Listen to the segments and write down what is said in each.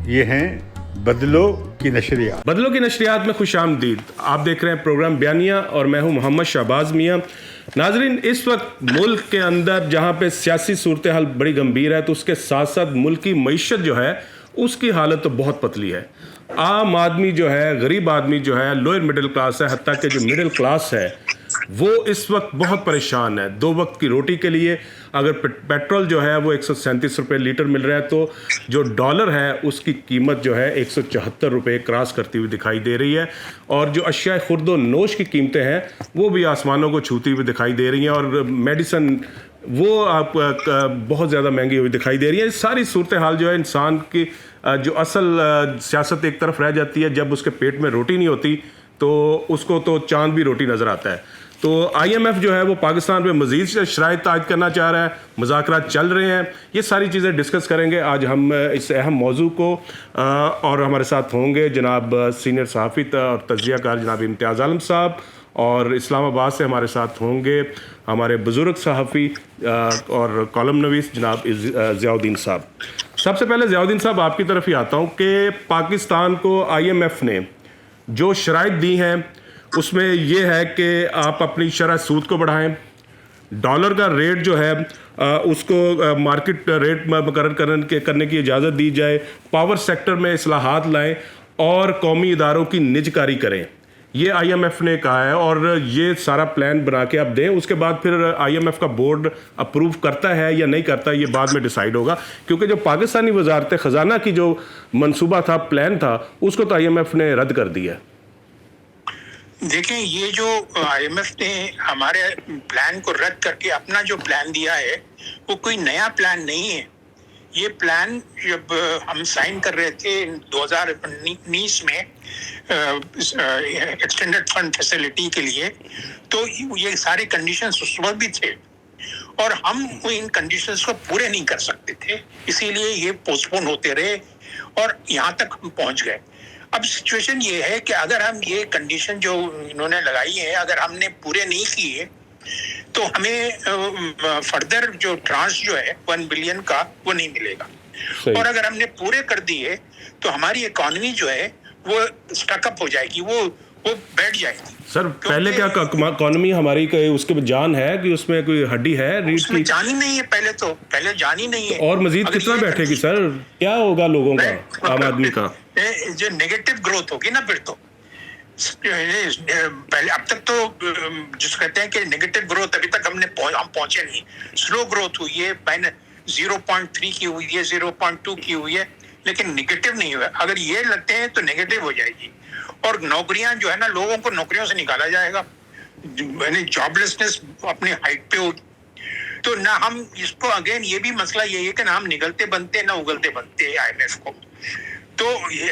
یہ ہیں بدلو کی نشریات. بدلو کی نشریات میں خوش آمدید. آپ دیکھ رہے ہیں پروگرام بیانیہ اور میں ہوں محمد شہباز میاں. ناظرین، اس وقت ملک کے اندر جہاں پہ سیاسی صورتحال بڑی گمبھیر ہے تو اس کے ساتھ ساتھ ملک کی معیشت جو ہے اس کی حالت تو بہت پتلی ہے. عام آدمی جو ہے، غریب آدمی جو ہے، لوئر مڈل کلاس ہے، حتیٰ کہ جو مڈل کلاس ہے وہ اس وقت بہت پریشان ہے. 2 وقت کی روٹی کے لیے اگر پیٹرول جو ہے وہ 137 روپے لیٹر مل رہا ہے تو جو ڈالر ہے اس کی قیمت جو ہے 174 روپے کراس کرتی ہوئی دکھائی دے رہی ہے. اور جو اشیاء خورد و نوش کی قیمتیں ہیں وہ بھی آسمانوں کو چھوتی ہوئی دکھائی دے رہی ہیں، اور میڈیسن وہ آپ بہت زیادہ مہنگی ہوئی دکھائی دے رہی ہے. ساری صورتحال جو ہے انسان کی جو اصل سیاست ایک طرف رہ جاتی ہے. جب اس کے پیٹ میں روٹی نہیں ہوتی تو اس کو تو چاند بھی روٹی نظر آتا ہے. تو آئی ایم ایف جو ہے وہ پاکستان پہ مزید شرائط عائد کرنا چاہ رہا ہے، مذاکرات چل رہے ہیں. یہ ساری چیزیں ڈسکس کریں گے آج ہم اس اہم موضوع کو. اور ہمارے ساتھ ہوں گے جناب سینئر صحافی اور تجزیہ کار جناب امتیاز عالم صاحب، اور اسلام آباد سے ہمارے ساتھ ہوں گے ہمارے بزرگ صحافی اور کالم نویس جناب ضیاء الدین صاحب. سب سے پہلے ضیاء الدین صاحب آپ کی طرف ہی آتا ہوں کہ پاکستان کو آئی ایم ایف نے جو شرائط دی ہیں اس میں یہ ہے کہ آپ اپنی شرح سود کو بڑھائیں، ڈالر کا ریٹ جو ہے اس کو مارکیٹ ریٹ مقرر کرنے کی اجازت دی جائے، پاور سیکٹر میں اصلاحات لائیں اور قومی اداروں کی نجکاری کریں. یہ آئی ایم ایف نے کہا ہے اور یہ سارا پلان بنا کے آپ دیں. اس کے بعد پھر آئی ایم ایف کا بورڈ اپروو کرتا ہے یا نہیں کرتا یہ بعد میں ڈیسائیڈ ہوگا، کیونکہ جو پاکستانی وزارت خزانہ کی جو منصوبہ تھا، پلان تھا، اس کو تو آئی ایم ایف نے رد کر دیا. دیکھیں، یہ جو آئی ایم ایف نے ہمارے پلان کو رد کر کے اپنا جو پلان دیا ہے وہ کوئی نیا پلان نہیں ہے. یہ پلان جب ہم سائن کر رہے تھے 2019 میں ایکسٹینڈڈ فنڈ فیسلٹی کے لیے تو یہ سارے کنڈیشنز اس وقت بھی تھے اور ہم ان کنڈیشنز کو پورے نہیں کر سکتے تھے، اسی لیے یہ پوسٹ پون ہوتے رہے اور یہاں تک ہم پہنچ گئے. اب سچویشن یہ ہے کہ اگر ہم یہ کنڈیشن جو انہوں نے لگائی ہے اگر ہم نے پورے نہیں کیے تو ہمیں فردر جو ٹرانش جو ہے 1 بلین کا وہ نہیں ملے گا. اور اگر ہم نے پورے کر دیے تو ہماری اکانومی جو ہے وہ سٹک اپ ہو جائے گی، وہ بیٹھ جائے گی. سر پہلے کیا اکانومی ہماری اس کے جان ہے کہ اس میں کوئی ہڈی ہے؟ اس میں جان ہی نہیں ہے، پہلے جان ہی نہیں ہے. اور مزید کتنا بیٹھے گی سر؟ کیا ہوگا لوگوں کا، عام آدمی کا؟ جو نیگیٹو گروتھ ہوگی نا پھر تو پہلے اب تک تو جس کہتے ہیں کہ نیگیٹو گروتھ ابھی تک ہم پہنچے نہیں. سلو گروتھ ہوئی ہے، 0.3 کی ہوئی ہے، 0.2 کی ہوئی ہے، لیکن نیگیٹو نہیں ہوا. اگر یہ لگتے ہیں تو نیگیٹو ہو جائے گی اور نوکریاں جو ہے نا لوگوں کو نوکریوں سے نکالا جائے گا، یعنی جاب لیسنس اپنی ہائٹ پہ ہوگی. تو نہ ہم اس کو اگین یہ بھی مسئلہ یہی ہے کہ نہ ہم نگلتے بنتے نہ اگلتے بنتے آئی ایم ایف کو. تو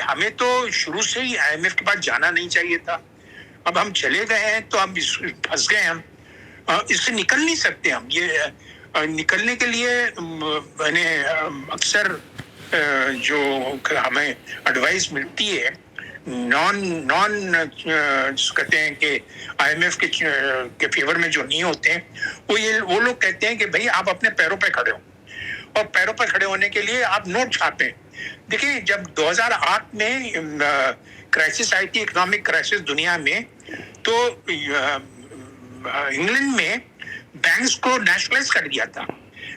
ہمیں تو شروع سے ہی آئی ایم ایف کے پاس جانا نہیں چاہیے تھا. اب ہم چلے گئے ہیں تو ہم پھنس گئے. ہم اس سے نکل نہیں سکتے. ہم یہ نکلنے کے لیے میں نے اکثر جو ہمیں ایڈوائس ملتی ہے نان کہتے ہیں کہ آئی ایم ایف کے فیور میں جو نہیں ہوتے ہیں وہ لوگ کہتے ہیں کہ بھائی آپ اپنے پیروں پہ کھڑے ہو، اور پیروں پہ کھڑے ہونے کے لیے آپ نوٹ چھاپیں. دیکھیں، جب 2008 میں کرائسس آئی تھی، اکنامک کرائسس دنیا میں، تو انگلینڈ میں بینکس کو نیشنلائز کر دیا تھا.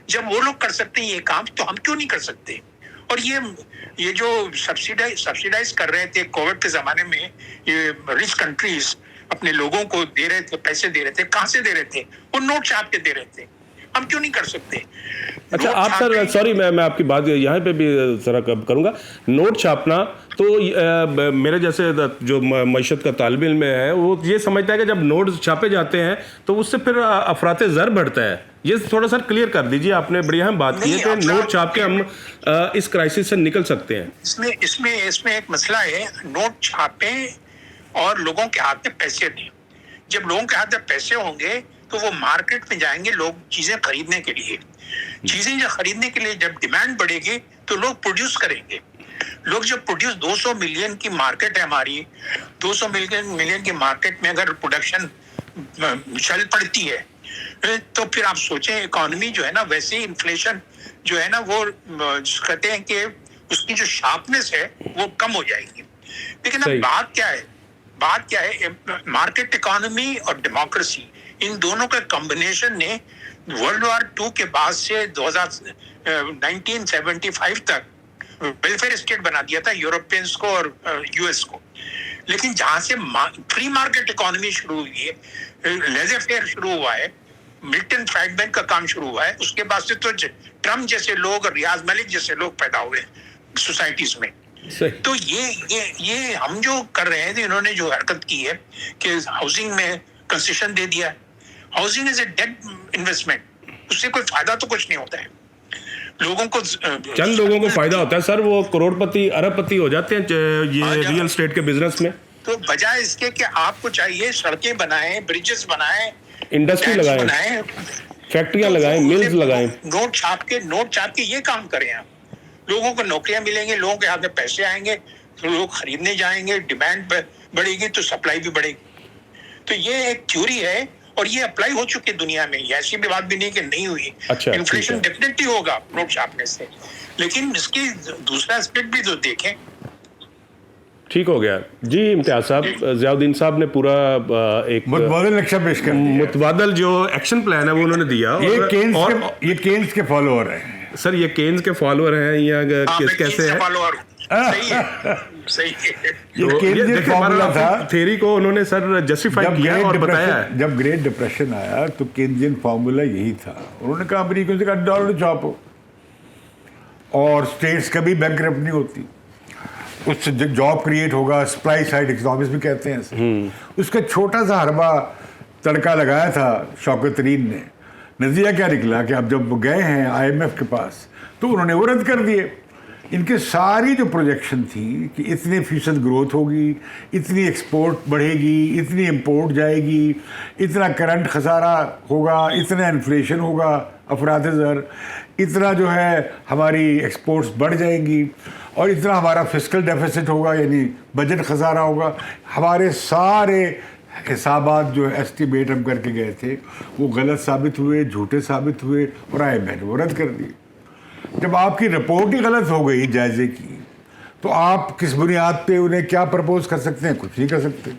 جب وہ لوگ کر سکتے ہیں یہ کام تو ہم کیوں نہیں کر سکتے؟ اور یہ جو سبسیڈائز کر رہے تھے کووڈ کے زمانے میں، یہ رچ کنٹریز اپنے لوگوں کو دے رہے تھے، پیسے دے رہے تھے، کہاں سے دے رہے تھے؟ وہ نوٹ چھاپ کے دے رہے تھے. ہم کیوں نہیں کر سکتے؟ اچھا آپ سر سوری میں آپ کی بات یہاں پہ بھی ذرا کروں گا. نوٹ چھاپنا تو میرے جیسے جو معیشت کا طالب علم ہے وہ یہ سمجھتا ہے کہ جب نوٹ چھاپے جاتے ہیں تو اس سے پھر افراط زر بڑھتا ہے. یہ تھوڑا سا کلیئر کر دیجیے. آپ نے بڑی اہم بات کی ہے کہ نوٹ چھاپ کے ہم اس کرائسس سے نکل سکتے ہیں. اس میں ایک مسئلہ ہے، نوٹ چھاپیں اور لوگوں کے ہاتھ میں پیسے دیں. جب لوگوں کے ہاتھ میں پیسے ہوں گے تو وہ مارکیٹ میں جائیں گے لوگ چیزیں خریدنے کے لیے. چیزیں جو خریدنے کے لیے جب ڈیمانڈ بڑھے گی تو لوگ پروڈیوس کریں گے. لوگ جب پروڈیوس 200 ملین کی مارکیٹ ہے ہماری، 200 ملین کی مارکیٹ میں اگر پروڈکشن چل پڑتی ہے تو پھر آپ سوچیں اکانومی جو ہے نا ویسے ہی انفلیشن جو ہے نا وہ کہتے ہیں کہ اس کی جو شارپنیس ہے وہ کم ہو جائے گی. لیکن اب بات کیا ہے مارکیٹ اکانومی اور ڈیموکریسی ان دونوں کا کمبینیشن نے ورلڈ وار 2 کے بعد سے 1975 تک ویلفیئر اسٹیٹ بنا دیا تھا یورپینس کو اور یو ایس کو. لیکن جہاں سے فری مارکیٹ اکانومی شروع ہوئی ہے, لیزر فیئر شروع ہوا ہے, ملٹن فرائڈمین کا کام شروع ہوا ہے, اس کے بعد سے تو ٹرمپ جیسے لوگ اور ریاض ملک جیسے لوگ پیدا ہوئے سوسائٹیز میں. تو یہ ہم جو کر رہے ہیں انہوں نے جو حرکت کی ہے کہ ہاؤسنگ میں کنسیشن دے دیا. ہاؤسنگ از اے ڈیڈ انویسٹمنٹ, اس سے کوئی فائدہ تو کچھ نہیں ہوتا ہے لوگوں کو. چند لوگوں کو فائدہ ہوتا ہے سر, وہ کروڑ پتی ارب پتی ہو جاتے ہیں یہ ریئل اسٹیٹ کے بزنس میں. تو بجائے اس کے کہ آپ کو چاہیے سڑکیں بنائیں, بریجز بنائیں, انڈسٹری لگائیں, فیکٹریاں لگائیں, ملز لگائیں, نوٹ چھاپ کے یہ کام کریں. آپ لوگوں کو نوکریاں ملیں گی, لوگوں کے ہاتھ میں پیسے آئیں گے, تو لوگ خریدنے جائیں گے, ڈیمانڈ بڑھے گی تو سپلائی بھی بڑھے گی. تو یہ ایک تھیوری ہے اور یہ اپلائی ہو چکی دنیا میں, ایسی بھی بات بھی نہیں کہ نہیں ہوئی. انفلیشن ڈیفینیٹلی ہوگا نوٹ چھاپنے سے, لیکن اس کی دوسرا اسپیکٹ بھی تو دیکھیں. ٹھیک ہو گیا جی. امتیاز صاحب, ضیاء الدین صاحب نے پورا ایک متبادل نقشہ پیش کر دیا, متبادل جو ایکشن پلان ہے وہ انہوں نے دیا. یہ کینز کے فالوور ہیں سر, یہ کینز کے فالوور ہیں یا کیسے ہیں؟ تھیوری کو انہوں نے سر جسٹیفائی کیا اور بتایا ہے. جب گریٹ ڈپریشن آیا تو کینزین فارمولا یہی تھا, انہوں نے کہا امریکہ سے کہا ڈالر چھاپو اور اسٹیٹس کبھی بینکرپٹ نہیں ہوتی, اس سے جاب کریٹ ہوگا, سپلائی سائڈ اکنامکس بھی کہتے ہیں اسے. اس کا چھوٹا سا حربہ تڑکا لگایا تھا شوکت ترین نے. نتیجہ کیا نکلا کہ اب جب وہ گئے ہیں آئی ایم ایف کے پاس تو انہوں نے وہ رد کر دیے. ان کے ساری جو پروجیکشن تھی کہ اتنے فیصد گروتھ ہوگی, اتنی ایکسپورٹ بڑھے گی, اتنی امپورٹ جائے گی, اتنا کرنٹ خسارہ ہوگا, اتنا انفلیشن ہوگا افراط زر, اتنا جو ہے ہماری ایکسپورٹس بڑھ جائیں گی, اور اتنا ہمارا فسکل ڈیفیسٹ ہوگا یعنی بجٹ خسارہ ہوگا. ہمارے سارے حسابات جو ایسٹیمیٹ ہم کر کے گئے تھے وہ غلط ثابت ہوئے, جھوٹے ثابت ہوئے, اور آئی ایم ایف نے وہ رد کر دی. جب آپ کی رپورٹ ہی غلط ہو گئی جائزے کی تو آپ کس بنیاد پہ انہیں کیا پرپوز کر سکتے ہیں؟ کچھ نہیں کر سکتے.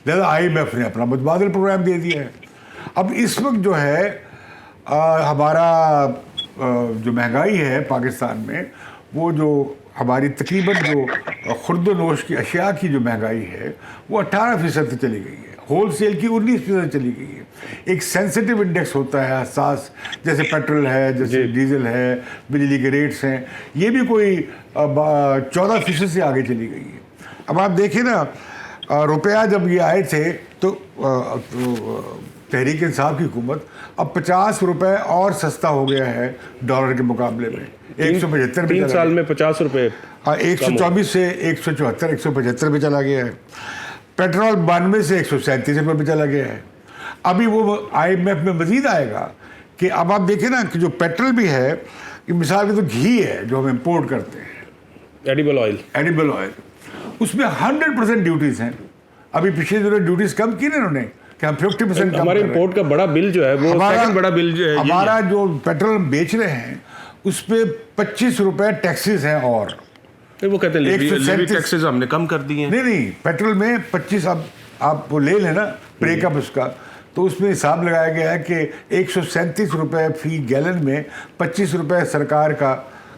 لہٰذا آئی ایم ایف نے اپنا متبادل پروگرام دے دیا ہے. اب اس وقت جو ہے ہمارا جو مہنگائی ہے پاکستان میں, وہ جو ہماری تقریباً جو خرد و نوش کی اشیاء کی جو مہنگائی ہے وہ 18% چلی گئی ہے, ہول سیل کی 19% چلی گئی ہے. ایک سینسٹیو انڈیکس ہوتا ہے حساس, جیسے پیٹرول ہے, جیسے ڈیزل ہے, بجلی کے ریٹس ہیں, یہ بھی کوئی 14% سے آگے چلی گئی ہے. اب آپ دیکھیں نا, روپیہ جب یہ آئے تھے تو تحریک انصاف کی حکومت اب 50 روپے اور سستا ہو گیا ہے ڈالر کے مقابلے میں. 175 3 سال میں 50 روپے 124 سے 174 175 پہ چلا گیا ہے. پیٹرول 92 سے 137 روپے پہ چلا گیا ہے. ابھی وہ آئی ایم ایف میں مزید آئے گا کہ اب آپ دیکھیں نا کہ جو پیٹرول بھی ہے, مثال کے تو گھی ہے جو ہم امپورٹ کرتے ہیں, ایڈیبل آئل, اس میں 100% ڈیوٹیز ہیں. ابھی پچھلے دنوں ڈیوٹیز کم کی نا انہوں نے کہ ہم 50% ہمارے امپورٹ کا بڑا بل جو ہے وہ سیکنڈ بڑا بل جو ہے, ہمارا جو پیٹرول ہم بیچ رہے ہیں اس پہ 25 روپے ٹیکسز ہیں. اور وہ کہتے ہیں لیوی ٹیکسز ہم نے کم کر دیے ہیں. نہیں, پیٹرول میں 25, اب آپ وہ لے لیں نا بریک اپ اس کا, تو اس میں حساب لگایا گیا ہے کہ 137 روپے فی گیلن میں 25 روپے سرکار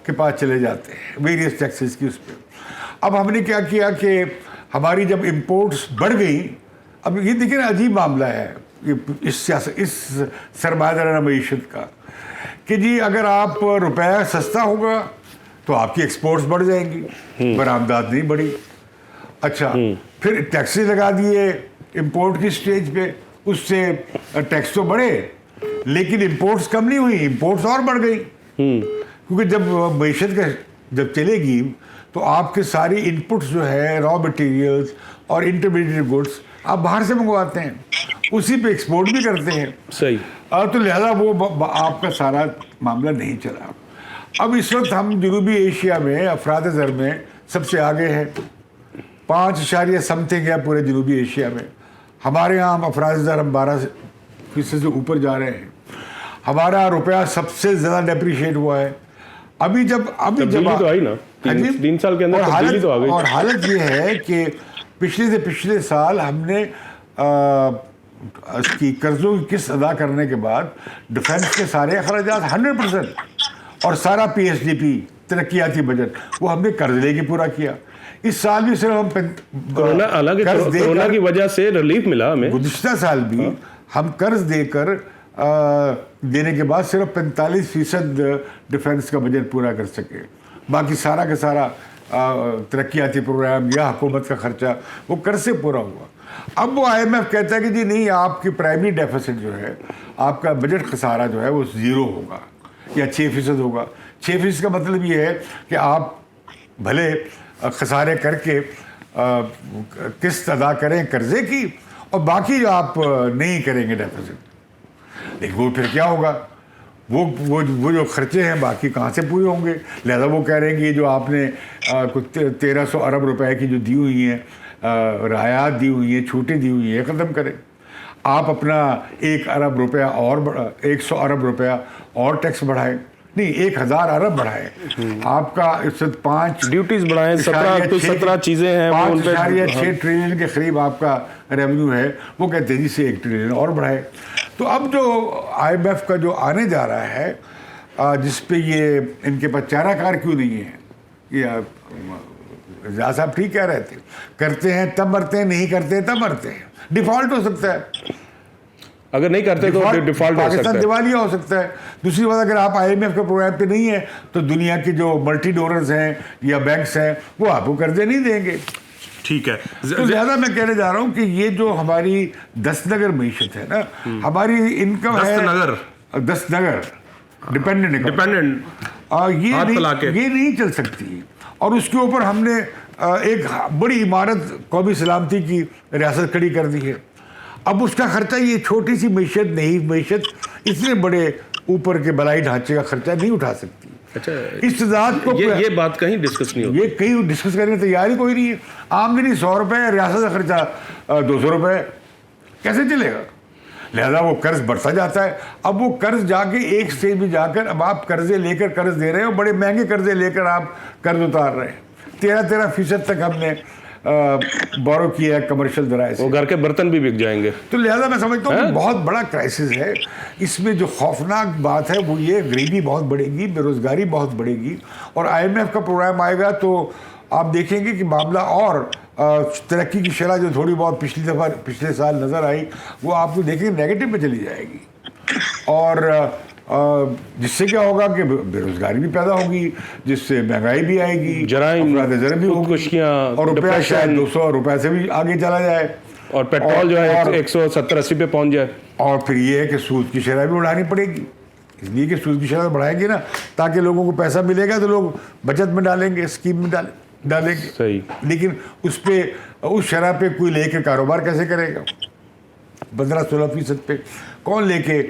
کے پاس چلے جاتے ہیں ویریس ٹیکسز کی اس پہ. اب ہم نے کیا کیا کہ ہماری جب امپورٹس بڑھ گئی, اب یہ دیکھیں نا عجیب معاملہ ہے اس سرمایہ دارانہ معیشت کا کہ جی اگر آپ روپیہ سستا ہوگا تو آپ کی ایکسپورٹس بڑھ جائیں گی, برآمدات نہیں بڑھی. اچھا, پھر ٹیکسز لگا دیے امپورٹ کی سٹیج پہ, اس سے ٹیکس تو بڑھے لیکن امپورٹس کم نہیں ہوئی, امپورٹس اور بڑھ گئی. کیونکہ جب معیشت کا جب چلے گی تو آپ کے ساری انپٹس جو ہے را مٹیریلز اور انٹرمیڈیٹ گڈس آپ باہر سے منگواتے ہیں, اسی پہ ایکسپورٹ بھی کرتے ہیں. صحیح. تو لہذا وہ آپ کا سارا معاملہ نہیں چلا. اب اس وقت ہم جنوبی ایشیا میں افراط زر میں سب سے آگے ہیں, 5 اشاریہ سمتھنگ ہے پورے جنوبی ایشیا میں. ہمارے یہاں افراط زر ہم فیصد سے اوپر جا رہے ہیں. ہمارا روپیہ سب سے زیادہ ڈیپریشیٹ ہوا ہے. ابھی جب تو آئی نا 3 سال کے اندر تبدیلی تو آ گئی. اور حالت یہ ہے کہ پچھلے سے پچھلے سال ہم نے اس کی قرضوں کی قسط ادا کرنے کے بعد ڈیفنس کے سارے اخراجات 100% اور سارا PSDP ترقیاتی بجٹ وہ ہم نے قرض لے کے پورا کیا. اس سال بھی صرف ہم کورونا کی وجہ سے ریلیف ملا ہمیں. گزشتہ سال بھی ہم قرض دے کر دینے کے بعد صرف 45% ڈیفنس کا بجٹ پورا کر سکے. باقی سارا کا سارا ترقیاتی پروگرام یا حکومت کا خرچہ وہ قرض سے پورا ہوا. اب وہ IMF کہتا ہے کہ جی نہیں, آپ کی پرائمری ڈیفیسٹ جو ہے, آپ کا بجٹ خسارہ جو ہے وہ 0 ہوگا یا 6% ہوگا. 6% کا مطلب یہ ہے کہ آپ بھلے خسارے کر کے قسط ادا کریں قرضے کی, اور باقی جو آپ نہیں کریں گے ڈیفیسٹ, لیکن وہ پھر کیا ہوگا, وہ جو خرچے ہیں باقی کہاں سے پورے ہوں گے. لہذا وہ کہہ رہے ہیں کہ جو آپ نے 1300 ارب روپے کی جو دی ہوئی ہیں رعایات دی ہوئی ہیں, چھوٹیں دی ہوئی ہیں, ختم کریں. آپ اپنا 1 ارب روپیہ اور 100 ارب روپیہ اور ٹیکس بڑھائیں, نہیں 1000 ارب بڑھائیں. آپ کا 5 ڈیوٹیز بڑھائیں, 17 چیزیں ہیں, 5.6 ٹریلین کے قریب آپ کا ریونیو ہے, وہ کہتے ہیں جی سے 1 ٹریلین اور بڑھائے. تو اب جو IMF کا جو آنے جا رہا ہے, جس پہ یہ ان کے پاس چارہ کار کیوں نہیں ہے, یہ زیادہ صاحب ٹھیک کہہ رہے تھے, کرتے ہیں تب مرتے ہیں, نہیں کرتے تب مرتے ہیں. ڈیفالٹ ہو سکتا ہے, اگر نہیں کرتے تو ڈیفالٹ ہو سکتا ہے, پاکستان دیوالیہ ہو سکتا ہے. دوسری بات, اگر آپ IMF کے پروگرام پہ نہیں ہیں تو دنیا کے جو ملٹی ڈونرز ہیں یا بینکس ہیں وہ آپ کو قرضے نہیں دیں گے. ٹھیک ہے. تو زیادہ میں کہنے جا رہا ہوں کہ یہ جو ہماری دستنگر معیشت ہے نا, ہماری انکم ہے دستنگر ڈپینڈنٹ, یہ نہیں چل سکتی. اور اس کے اوپر ہم نے ایک بڑی عمارت قومی سلامتی کی ریاست کھڑی کر دی ہے. اب اس کا خرچہ یہ چھوٹی سی معیشت اتنے بڑے اوپر کے بلائی ڈھانچے کا خرچہ نہیں اٹھا سکتی. اچھا, استداد کو یہ بات کہیں ڈسکس نہیں ہوتی, یہ کہیں ڈسکس کرنے کی تیاری کوئی نہیں ہے. آمدنی 100 روپے, ریاست کا خرچہ 200 روپے, کیسے چلے گا؟ لہذا وہ قرض بڑھتا جاتا ہے. اب وہ قرض جا کے ایک سٹیج میں جا کر اب آپ قرضے لے کر قرض دے رہے ہیں, بڑے مہنگے قرضے لے کر آپ قرض اتار رہے ہیں. 13% تک ہم نے بورو کیا ہے کمرشل ذرائع سے. وہ گھر کے برتن بھی بک جائیں گے. تو لہذا میں سمجھتا ہوں کہ بہت بڑا کرائسس ہے. اس میں جو خوفناک بات ہے وہ یہ, غریبی بہت بڑھے گی, بے روزگاری بہت بڑھے گی, اور IMF کا پروگرام آئے گا تو آپ دیکھیں گے کہ معاملہ اور ترقی کی شرح جو تھوڑی بہت پچھلے سال نظر آئی وہ آپ کو دیکھیں نیگیٹو میں چلی جائے گی. اور جس سے کیا ہوگا کہ بے روزگاری بھی پیدا ہوگی, جس سے مہنگائی بھی آئے گی, جرائم, افراد بھی ہوگی, اور روپیہ شاید 200 روپے سے بھی آگے چلا جائے, اور پیٹرول جو ہے 170-80 پہ پہنچ جائے. اور پھر یہ ہے کہ سود کی شرح بھی بڑھانی پڑے گی, اس لیے کہ سود کی شرح بڑھائیں گے نا تاکہ لوگوں کو پیسہ ملے گا تو لوگ بچت میں ڈالیں گے, اسکیم میں ڈالیں گے. صحیح. لیکن اس شرح پہ کوئی لے کے کاروبار کیسے کرے گا؟ 15-16% پہ کون لے کے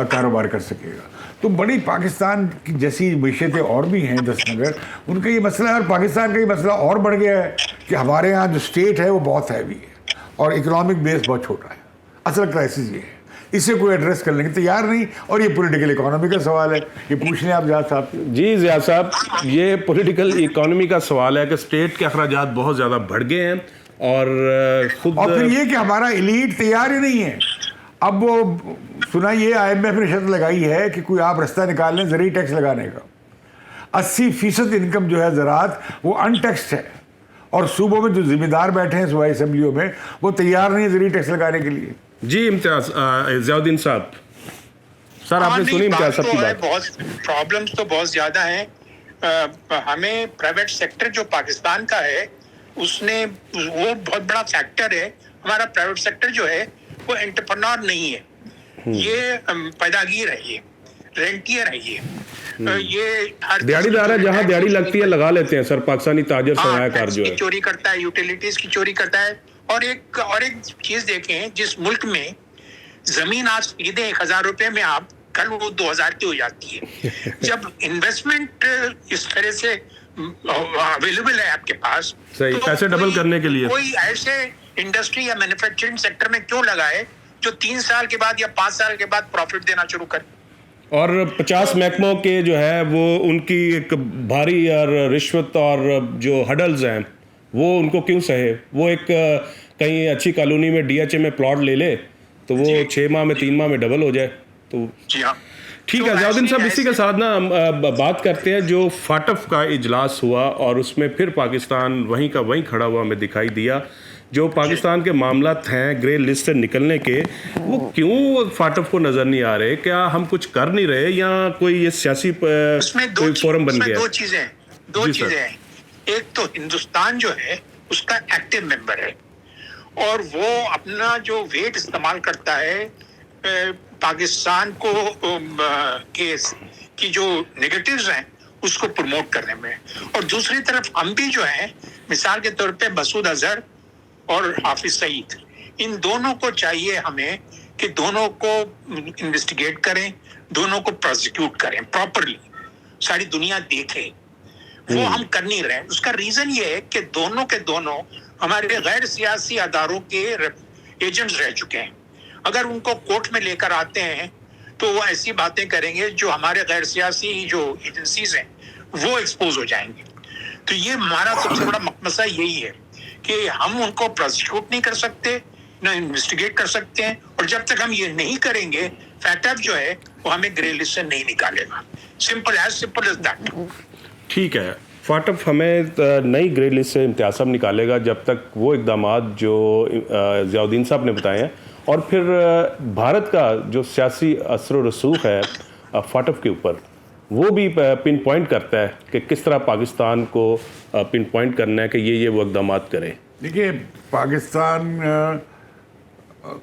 کاروبار کر سکے گا؟ تو بڑی پاکستان کی جیسی معیشتیں اور بھی ہیں دستنگر, ان کا یہ مسئلہ ہے. اور پاکستان کا یہ مسئلہ اور بڑھ گیا ہے کہ ہمارے ہاں جو اسٹیٹ ہے وہ بہت ہیوی ہے اور اکنامک بیس بہت چھوٹا ہے. اصل کرائسس یہ ہے, اسے کوئی ایڈریس کرنے کی تیار نہیں, اور یہ پولیٹیکل اکانومی کا سوال ہے. یہ پوچھ لیں آپ زیاد صاحب. جی زیاد صاحب, یہ پولیٹیکل اکانومی کا سوال ہے کہ اسٹیٹ کے اخراجات بہت زیادہ بڑھ گئے ہیں, اور پھر یہ کہ ہمارا ایلیٹ تیار ہی نہیں ہے. اب وہ سنا یہ IMF نے شرط لگائی ہے کہ کوئی آپ رستہ نکال لیں زرعی ٹیکس لگانے کا. 80% انکم جو ہے زراعت وہ ان ٹیکسڈ ہے, اور صوبوں میں جو ذمہ دار بیٹھے ہیں صوبائی اسمبلیوں میں وہ تیار نہیں ہے زرعی ٹیکس لگانے کے لیے. جی امتیاز ضیاء الدین صاحب, سر آپ نے سنی امتیاز صاحب کی بات. بہت پرابلمس تو بہت زیادہ ہیں. ہمیں پرائیویٹ سیکٹر جو پاکستان کا ہے اس نے وہ بہت بڑا فیکٹر ہے. ہمارا پرائیویٹ سیکٹر جو ہے وہ انٹرپرنور نہیں ہے, یہ پیداگیر ہے, یہ رینٹیئر ہے, یہ دیہڑی دار ہے, جہاں دیہڑی لگتی ہے لگا لیتے ہیں سر. پاکستانی تاجر سرمایہ کار جو ہے چوری کرتا ہے, یوٹیلیٹیز کی چوری کرتا ہے. اور ایک چیز دیکھیں, جس ملک میں زمین آج خریدیں 1000 روپے میں, آپ کل وہ 2000 کی ہو جاتی ہے. جب انویسٹمنٹ اس طرح سے اویلیبل ہے آپ کے پاس, صحیح, پیسے ڈبل کرنے کے لیے کوئی ایسے انڈسٹری یا مینوفیکچرنگ سیکٹر میں کیوں لگائے جو 3 سال کے بعد یا 5 سال کے بعد پروفٹ دینا شروع کریں. اور 50 محکموں کے جو ہے وہ ان کی ایک بھاری اور رشوت اور جو ہڈلز ہیں وہ ان کو کیوں سہے؟ وہ ایک کہیں اچھی کالونی میں ڈی ایچ اے میں پلاٹ لے لے تو وہ 6 ماہ میں 3 ماہ میں ڈبل ہو جائے. تو جی ہاں ٹھیک ہے ضیاء الدین صاحب، اسی کے ساتھ نا ہم بات کرتے ہیں جو فاٹف کا اجلاس ہوا اور اس میں پھر پاکستان وہیں کا وہیں کھڑا ہوا ہمیں دکھائی دیا. جو پاکستان کے معاملات ہیں گرے لسٹ سے نکلنے کے، وہ کیوں فاٹف کو نظر نہیں آ رہے؟ کیا ہم کچھ کر نہیں رہے یا کوئی یہ سیاسی فورم بن گیا؟ دو چیزیں ہیں. ایک تو ہندوستان جو ہے اس کا ایکٹیو ممبر ہے اور وہ اپنا جو ویٹ استعمال کرتا ہے پاکستان کو کیس کی جو نیگیٹیوز ہیں اس کو پروموٹ کرنے میں. اور دوسری طرف ہم بھی جو ہیں مثال کے طور پہ مسعود اظہر اور حافظ سعید، ان دونوں کو چاہیے ہمیں کہ دونوں کو انویسٹیگیٹ کریں، دونوں کو پروسیکیوٹ کریں پراپرلی، ساری دنیا دیکھے. وہ ہم کر نہیں رہے. اس کا ریزن یہ ہے کہ دونوں کے دونوں ہمارے غیر سیاسی اداروں کے ایجنٹس رہ چکے ہیں. اگر ان کو کورٹ میں لے کر آتے ہیں تو وہ ایسی باتیں کریں گے جو ہمارے غیر سیاسی جو ایجنسیز ہیں وہ ایکسپوز ہو جائیں گے. تو یہ ہمارا سب سے بڑا مسئلہ یہی ہے کہ ہم ان کو پروسیکیوٹ نہیں کر سکتے، نہ انویسٹیگیٹ کر سکتے ہیں، اور جب تک ہم یہ نہیں کریں گے فیٹف جو ہے وہ ہمیں گرے لسٹ سے نہیں نکالے گا. Simple as that. ٹھیک ہے، فاٹف ہمیں نئی گرے لسٹ سے امتیاز صاحب نکالے گا جب تک وہ اقدامات جو ضیاء الدین صاحب نے بتائے ہیں، اور پھر بھارت کا جو سیاسی اثر و رسوخ ہے فاٹف کے اوپر وہ بھی پن پوائنٹ کرتا ہے کہ کس طرح پاکستان کو پن پوائنٹ کرنا ہے کہ یہ وہ اقدامات کرے. دیکھیے پاکستان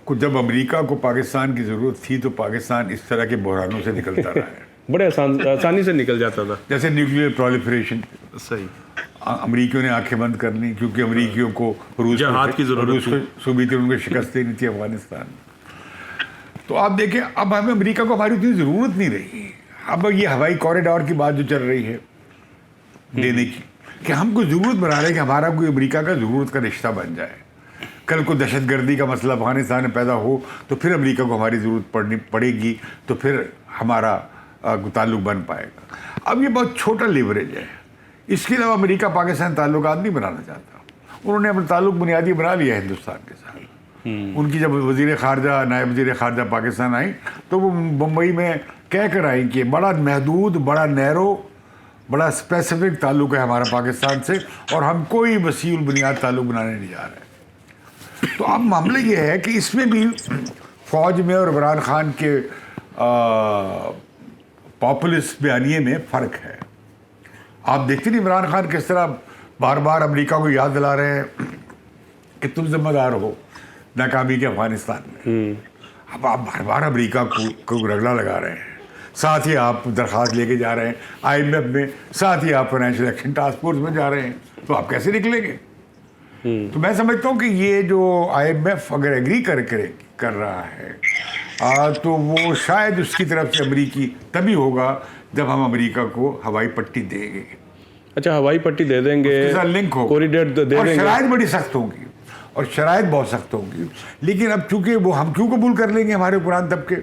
کو جب امریکہ کو پاکستان کی ضرورت تھی تو پاکستان اس طرح کے بحرانوں سے نکلتا رہا ہے. بڑے آسانی سے نکل جاتا تھا. جیسے نیوکلیئر پرولیفریشن، صحیح، امریکیوں نے آنکھیں بند کر لی کیونکہ امریکیوں کو جہاد کی ضرورت تھی، صوبیت ان کو شکست دینی تھی افغانستان. تو آپ دیکھیں اب ہمیں امریکہ کو ہماری اتنی ضرورت نہیں رہی. اب یہ ہوائی کوریڈور کی بات جو چل رہی ہے دینے کی، کہ ہم کو ضرورت بنا رہے ہیں کہ ہمارا کوئی امریکہ کا ضرورت کا رشتہ بن جائے. کل کو دہشت گردی کا مسئلہ افغانستان میں پیدا ہو تو پھر امریکہ کو ہماری ضرورت پڑے گی تو پھر ہمارا تعلق بن پائے گا. اب یہ بہت چھوٹا لیوریج ہے. اس کے علاوہ امریکہ پاکستان تعلقات نہیں بنانا چاہتا. انہوں نے اپنا تعلق بنیادی بنا لیا ہے ہندوستان کے ساتھ. ان کی جب وزیر خارجہ نائب وزیر خارجہ پاکستان آئیں تو وہ بمبئی میں کہہ کر آئیں کہ بڑا محدود، بڑا نیرو، بڑا اسپیسیفک تعلق ہے ہمارا پاکستان سے اور ہم کوئی وسیع البنیاد تعلق بنانے نہیں جا رہے. تو اب معاملہ یہ ہے کہ اس میں بھی فوج میں اور عمران خان کے پاپولسٹ بیانیے میں فرق ہے. آپ دیکھتے نہیں عمران خان کس طرح بار بار امریکہ کو یاد دلا رہے ہیں کہ تم ذمہ دار ہو ناکامی کے افغانستان میں. اب آپ بار بار امریکہ کو رگڑا لگا رہے ہیں، ساتھ ہی آپ درخواست لے کے جا رہے ہیں IMF میں، ساتھ ہی آپ فائنینشیل ایکشن ٹاسک فورس میں جا رہے ہیں. تو آپ کیسے نکلیں گے؟ تو میں سمجھتا ہوں کہ یہ جو IMF اگر ایگری کر رہا ہے تو وہ شاید اس کی طرف سے امریکی تبھی ہوگا جب ہم امریکہ کو ہوائی پٹی دیں گے. اچھا، ہوائی پٹی دے دیں گے، لنک ہو، کوریڈور دے دیں گے، شرائط بڑی سخت ہوں گی اور شرائط بہت سخت ہوں گی. لیکن اب چونکہ وہ ہم کیوں قبول کر لیں گے ہمارے قرآن طبقے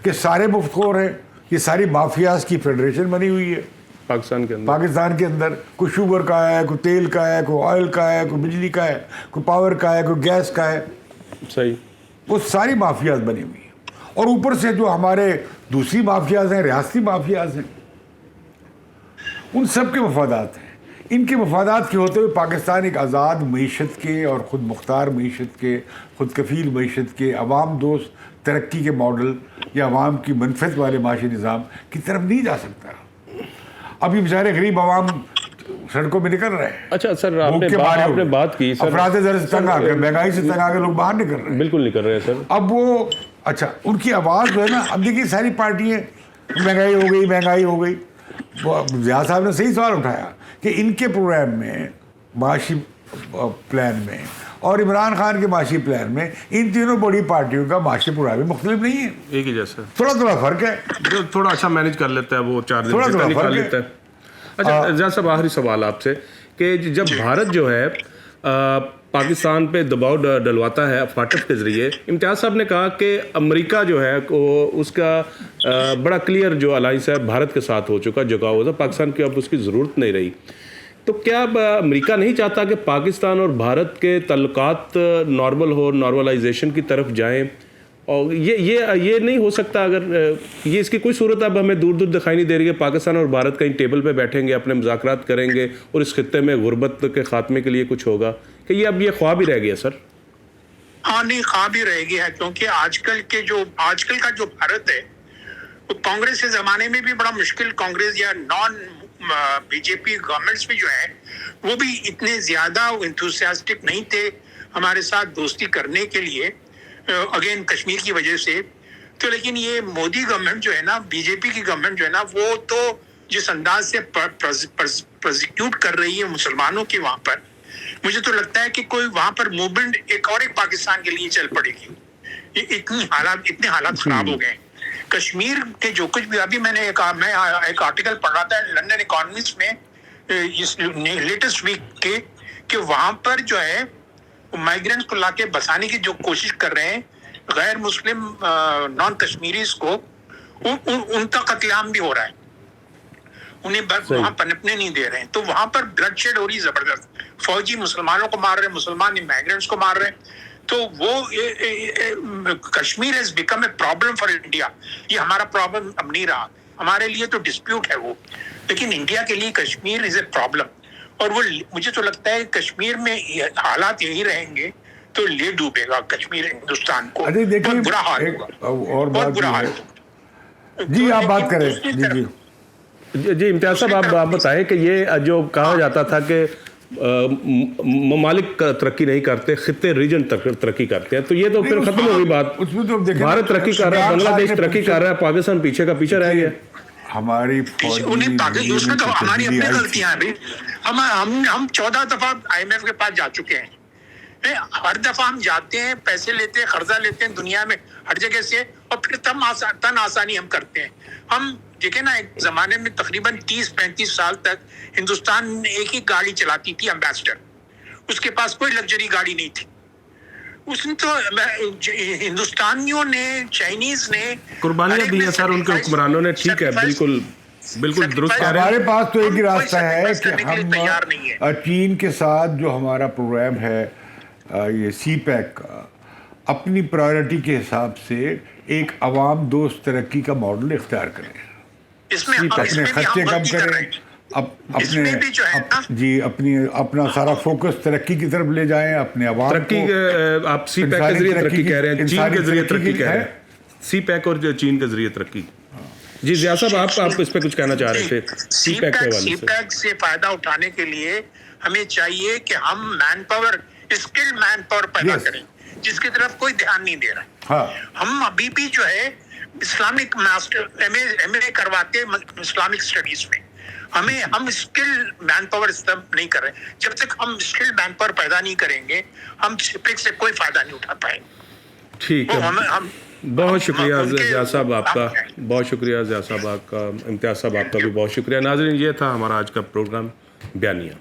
کہ سارے مفت خور ہیں، یہ ساری مافیاز کی فیڈریشن بنی ہوئی ہے پاکستان کے اندر. کوئی شوگر کا ہے، کوئی تیل کا ہے، کوئی آئل کا ہے، کوئی بجلی کا ہے، کوئی پاور کا ہے، کوئی گیس کا ہے. صحیح، وہ ساری مافیاز بنی ہوئی ہیں. اور اوپر سے جو ہمارے دوسری مافیاز ہیں، ریاستی مافیاز ہیں، ان سب کے مفادات ہیں. ان کے مفادات کے ہوتے ہوئے پاکستان ایک آزاد معیشت کے اور خود مختار معیشت کے، خود کفیل معیشت کے، عوام دوست ترقی کے ماڈل یا عوام کی منفعت والے معاشی نظام کی طرف نہیں جا سکتا. ابھی بیچارے غریب عوام سڑکوں میں نکل رہے ہیں. اچھا سر، آپ نے بات کی سر، افراد زر سے تنگ آ کر، مہنگائی سے تنگ آ کر لوگ باہر نکل رہے ہیں. بالکل نکل رہے ہیں سر. اب وہ اچھا ان کی آواز جو ہے نا، اب دیکھیے ساری پارٹیاں مہنگائی ہو گئی، مہنگائی ہو گئی. ضیاء صاحب نے صحیح سوال اٹھایا کہ ان کے پروگرام میں، معاشی پلان میں اور عمران خان کے معاشی پلان میں ان تینوں بڑی پارٹیوں کا معاشی پروگرام مختلف نہیں ہے، ایک ہی جیسا، تھوڑا فرق ہے. جو تھوڑا اچھا مینج کر لیتا ہے وہ 4 دن سے نکال لیتا ہے. اچھا ضیاء صاحب، آخری سوال آپ سے کہ جب بھارت جو ہے پاکستان پہ دباؤ ڈلواتا ہے افاٹف کے ذریعے. امتیاز صاحب نے کہا کہ امریکہ جو ہے وہ اس کا بڑا کلیئر جو الائنس ہے بھارت کے ساتھ ہو چکا, جگاؤ ہوا, پاکستان کی اب اس کی ضرورت نہیں رہی. تو کیا امریکہ نہیں چاہتا کہ پاکستان اور بھارت کے تعلقات نارمل ہو, نارملائزیشن کی طرف جائیں؟ اور یہ نہیں ہو سکتا اگر یہ اس کی کوئی صورت اب ہمیں دور دور دکھائی نہیں دے رہی ہے. پاکستان اور بھارت کہیں ٹیبل پہ بیٹھیں گے, اپنے مذاکرات کریں گے اور اس خطے میں غربت کے خاتمے کے لیے کچھ ہوگا, کہ یہ اب یہ خواب ہی رہ گیا سر؟ ہاں نہیں, خواب ہی رہ گیا ہے, کیونکہ آج کل کا جو بھارت ہے وہ کانگریس کے زمانے میں بھی بڑا مشکل, کانگریس یا نان بی جے پی گورنمنٹس بھی جو ہے وہ بھی اتنے زیادہ انتھوسیاسٹک نہیں تھے ہمارے ساتھ دوستی کرنے کے لیے, اگین کشمیر کی وجہ سے. تو لیکن یہ مودی گورنمنٹ جو ہے نا, بی جے پی کی گورنمنٹ جو ہے نا, وہ تو جس انداز سے پرزیکیوٹ کر رہی ہے مسلمانوں کی وہاں پر, مجھے تو لگتا ہے کہ کوئی وہاں پر موومنٹ ایک پاکستان کے لیے چل پڑے گی. اتنے حالات خراب ہو گئے ہیں کشمیر کے. جو کچھ بھی ابھی میں ایک آرٹیکل پڑھ رہا تھا لندن اکانومسٹ میں اس لیٹسٹ ویک کے, کہ وہاں پر جو ہے مائیگرینٹس کو لا کے بسانے کی جو کوشش کر رہے ہیں غیر مسلم نان کشمیریز کو, ان کا قتل عام بھی ہو رہا ہے, انہیں وہاں پنپنے نہیں دے رہے ہیں. تو وہاں پر بلڈ شیڈ ہو رہی زبردست, فوجی مسلمانوں کو مار رہے ہیں, مسلمان مائیگرینٹس کو مار رہے ہیں. تو وہ Kashmir has become a problem for India. یہ ہمارا پرابلم اب نہیں رہا, ہمارے لیے تو ڈسپیوٹ ہے وہ, لیکن انڈیا کے لیے کشمیر از اے پرابلم. اور وہ مجھے تو لگتا ہے کشمیر میں حالات یہی رہیں گے تو لے ڈوبے گا کشمیر ہندوستان کو, بہت برا حال ہوگا, اور بہت برا حال ہوگا. جی آپ بات کریں. جی امتیاز صاحب آپ بتائیں کہ یہ جو کہا جاتا تھا کہ ممالک ترقی نہیں کرتے, خطے ریجن ترقی کرتے ہیں, تو یہ تو پھر ختم ہو گئی بات. بھارت ترقی کر رہا ہے, بنگلہ دیش ترقی کر رہا ہے, پاکستان پیچھے کا پیچھے رہ گیا. ہماری اس میں تو ہماری اپنی غلطیاں ہیں. ہم 14 دفعہ IMF کے پاس جا چکے ہیں. ہر دفعہ ہم جاتے ہیں, پیسے لیتے ہیں, قرضہ لیتے ہیں دنیا میں ہر جگہ سے, اور پھر تن آسانی ہم کرتے ہیں. ہم دیکھیں نا, ایک زمانے میں تقریباً 30-35 سال تک ہندوستان ایک ہی گاڑی چلاتی تھی, امبیسڈر. اس کے پاس کوئی لگژری گاڑی نہیں تھی. اس نے تو ہندوستانیوں نے, چائنیز نے قربانیاں دی ہیں سر ان کے حکمرانوں نے. ٹھیک ہے, بالکل درست کہہ رہے ہیں. ہمارے پاس تو ایک ہی راستہ ہے کہ ہم چین کے ساتھ جو ہمارا پروگرام ہے یہ سی پیک کا, اپنی پرائیورٹی کے حساب سے ایک عوام دوست ترقی کا ماڈل اختیار کریں, اپنے خرچے کم کریں, اپنا سارا فوکس ترقی کی طرف لے جائیں, اپنے عوام ترقی. آپ سی پیک کے ذریعے ترقی کہہ رہے ہیں, چین کے ذریعے ترقی کہہ رہے ہیں, سی پیک اور چین کے ذریعے ترقی. جی ضیاء صاحب آپ اس پہ کچھ کہنا چاہ رہے تھے سی پیک کے حوالے سے. سی پیک سے فائدہ اٹھانے کے لیے ہمیں چاہیے کہ ہم man power, skilled man power پیدا کریں, جس کی طرف کوئی دھیان نہیں دے رہا. ہم ابھی بھی جو ہے اسلامک ماسٹر ایم اے کرواتے اسلامک اسٹڈیز میں, ہم اسکل مین پاور استعمال نہیں کر رہے. جب تک ہم اسکل مین پاور پیدا نہیں کریں گے ہم سپیک سے کوئی فائدہ نہیں اٹھا پائیں گے. ٹھیک ہے, بہت شکریہ ضیاء صاحب آپ کا, بہت شکریہ ضیاء صاحب آپ کا, امتیاز صاحب آپ کا بھی بہت شکریہ. ناظرین یہ تھا ہمارا آج کا پروگرام بیانیہ.